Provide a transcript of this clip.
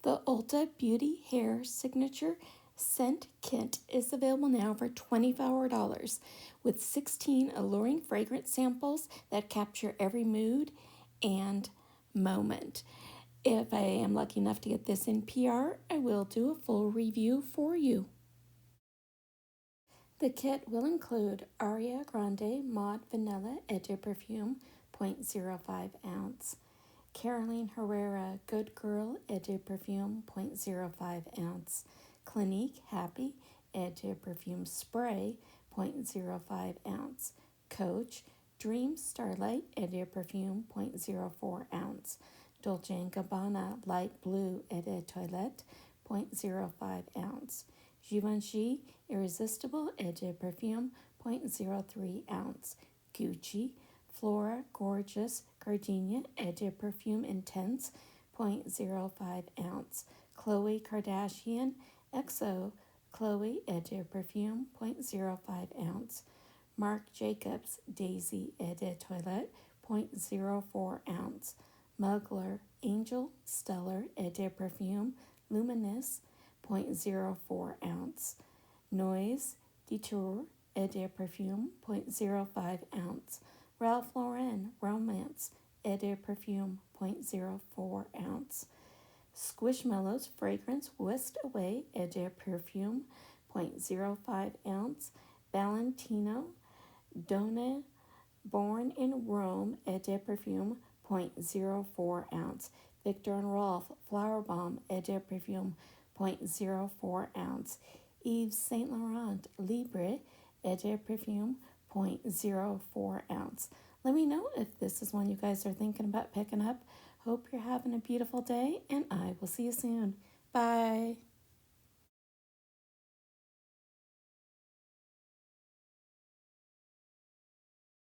The ULTA Beauty Hair Signature Scent Kit is available now for $24 with 16 alluring fragrance samples that capture every mood and moment. If I am lucky enough to get this in PR, I will do a full review for you. The kit will include Aria Grande Maud Vanilla Eau de Perfume 0.05 ounce, Caroline Herrera Good Girl Eau de Perfume 0.05 ounce, Clinique Happy Eau de Perfume Spray 0.05 ounce, Coach Dream Starlight Eau de Perfume 0.04 ounce, Dolce & Gabbana Light Blue Eau de Toilette 0.05 ounce, Givenchy Irresistible Eau de Perfume 0.03 ounce, Gucci Flora Gorgeous Gardenia Eau de Perfume Intense 0.05 ounce, Khloe Kardashian XO Chloe Eau de Perfume 0.05 ounce, Marc Jacobs Daisy Eau de Toilette 0.04 ounce, Mugler Angel Stellar Eau de Perfume Luminous 0.04 ounce, Noise Detour Eau de Perfume 0.05 ounce, Ralph Lauren Romance Eau de Perfume 0.04 ounce, Squishmallows Fragrance Whisked Away Eau de Perfume 0.05 ounce, Valentino Donna Born in Rome Eau de Perfume 0.04 ounce, Victor and Rolf Flower Bomb Eau de Perfume 0.04 ounce, Yves Saint Laurent Libre Eau de Perfume 0.04 ounce. Let me know if this is one you guys are thinking about picking up. Hope you're having a beautiful day, and I will see you soon. Bye.